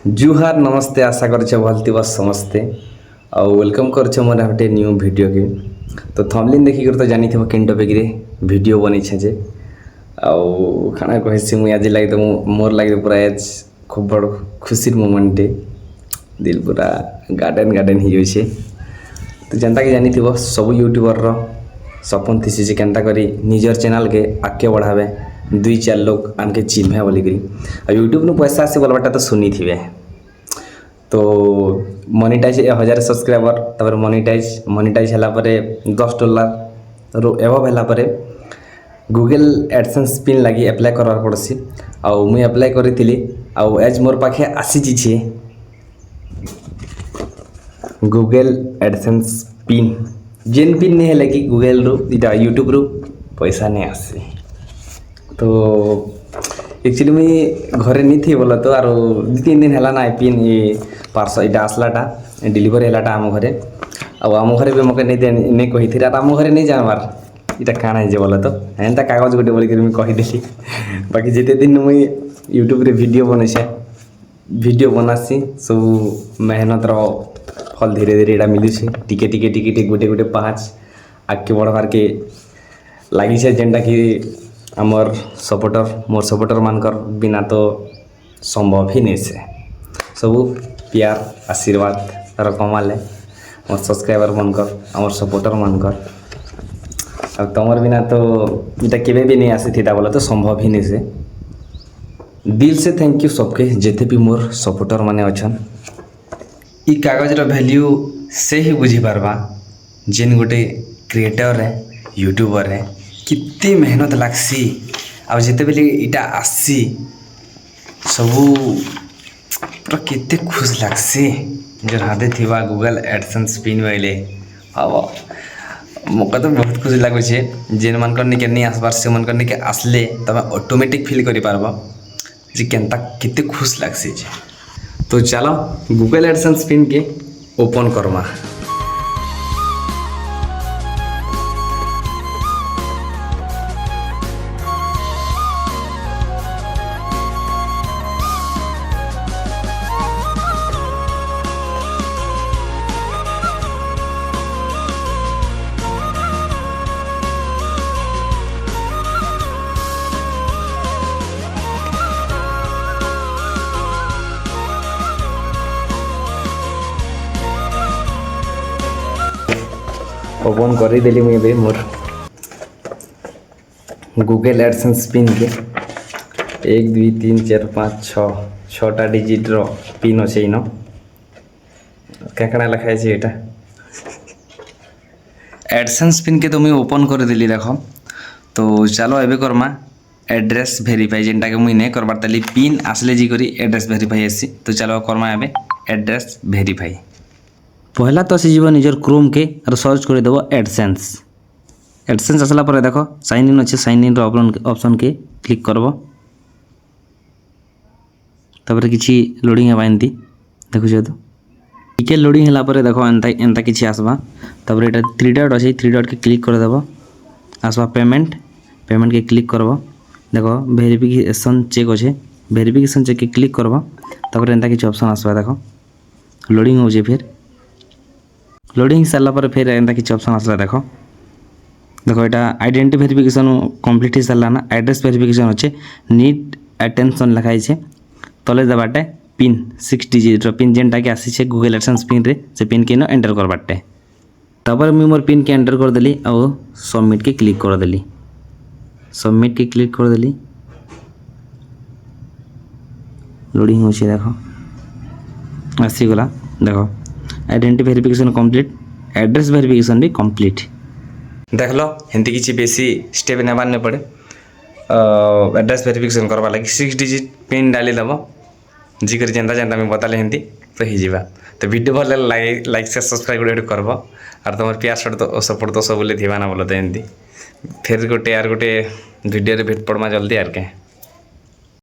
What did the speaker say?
जुहार नमस्ते आशा करछ भलती बस समस्ते आ वेलकम करछ मोर गोटे न्यू वीडियो के। तो थंबनेल देखि कर तो जानी थबो केन टॉपिक रे वीडियो बनै छ जे आ खाना कहसी मु आज लागे तो मोर लागे पूरा आज खूब बड़ खुशी मोमेंट डे दिल पूरा गार्डन गार्डन ही होई छे। तो जनता के जानी थबो सब यूट्यूबर रो सपन थिसी जे केनता करी निजर चैनल के आगे बढ़ावे दुई चार लोग आमके चिन्हे बोली करी आ यूट्यूब नु पैसा आसे बोलबाटा तो सुनी थिबे। तो मोनेटाइज 1000 सब्सक्राइबर तपर मोनेटाइज हला परे $10 रो एवब हला परे गूगल एडसेंस पिन लगी अप्लाई करवार पड़सी आ मुई अप्लाई करिथिली आ एज मोर पाखे आसी छी गूगल एडसेंस पिन जेन पिन नहीं है कि गूगल रू इटा यूट्यूब रू पैसा नहीं आसे। तो एक्चुअली मुझे घरे नहीं थी बोला तो आरो 2-3 दिन है ना पिन ये पार्सल इटा आसलाटा डिलीवरी हैलाटा आम घरे आम घरे भी मके नहीं कही थी आम घरे नहीं जानबार इटा काण है बोला तो एंता कागज गोटे बोल मुझे कहीदेली। बाकी जिते दिन मुई यूट्यूब रे वीडियो बनासी सब मेहनत रो फल धीरे धीरे इटा मिलू टिके टिके टिके टिके गोटे गोटे पाँच आगे बढ़वार के लगी है जेनटा कि आमर सपोर्टर मोर सपोर्टर मानकर बिना तो संभव ही नहीं से सब प्यार आशीर्वाद तार कमाले मोर सब्सक्राइबर मानकर आमर सपोर्टर मानकर अब तमर बिना तो इटा केबे भी नहीं आसी थीटा बोला तो संभव ही नहीं से। दिल से थैंक यू सबके जेते भी मोर सपोर्टर माने अछन। ई कागज रो वैल्यू से ही बुझी पारबा जेन गोटे क्रिएटर है यूट्यूबर है कितनी मेहनत लागसी आ जिते बेले इटा आसी सबू पूरा कितने खुश लागसी जो हाथे थिबा गूगल एडसेंस पिन वाले अब मका तो बहुत खुश लागो छे जेन मन करने के नहीं आसबार से मन करने के आसले तब ऑटोमेटिक फील करि पारबा जे केनता कितने खुश लागसी जे। तो चलो गूगल एडसेंस पिन के ओपन करमा। ओपन करदेली मुझे मोर गूगल एडसेंस पिन के 1 2 3 4 5 6 डिजिट रो पिन अच्छे इन क्या लिखाई है यहाँ एडसेंस पिन के तो मुझे ओपन करदेली देख। तो चलो एबे करमा एड्रेस वेरीफाई जेनटा के मुझे नहीं करबार ताली पिन आसले जी करी एड्रेस वेरीफाई आसी। तो चलो करमा एबे एड्रेस वेरीफाई पहला तो आसीज निजर क्रोम के और सर्च कर देव एडसेंस आसला पर देख साइन इन अच्छे साइन इन ऑप्शन के क्लिक करब तापर किसी लोडिंग है एमती देखुचे तो टिके लोडिंग है देख एंता किसी आसबा तापर ये 3 डॉट अच्छे 3 डॉट के क्लिक कर देव आसबा पेमेंट के क्लिक करब देख वेरिफिकेशन चेक अच्छे वेरिफिकेशन चेक के क्लिक करब तापर एंता किसी ऑप्शन आसबा देख लोडिंग हो फिर लोडिंग सारा पर फिर एंता किसी ऑप्शन आसला देख यहाँ आइडेंटिटी वेरिफिकेशन कंप्लीट हो सारा ना एड्रेस वेरिफिकेशन अच्छे नीड अटेंशन लिखाई है तले देवाटे पिन 6 डिजिट पिन जेनटा के आसी गूगल एडसेंस पिन रे से पिन के एंटर करवाटे तपर मुझे मोर पिन के एंटर करदेली और सबमिट के क्लिक करदेली लोडिंग हो देख आसीगला देख identity verification complete address verification भी कंप्लीट देख लो हिंदी किसी बेसी स्टेप नेबार नहीं पड़े एड्रेस वेरिफिकेशन करवा लगी 6 डिजिट पिन डाली दब जी कर जेनता जेनता मैं बताले हिंदी तो ही जीवा। तो वीडियो भले लाइक से सब्सक्राइब गोटे करब और तुम प्यार सपोर्ट तो सब थी ना बोलो तो हिंदी फिर गोटे वीडियो भेट पड़मा जल्दी यार के।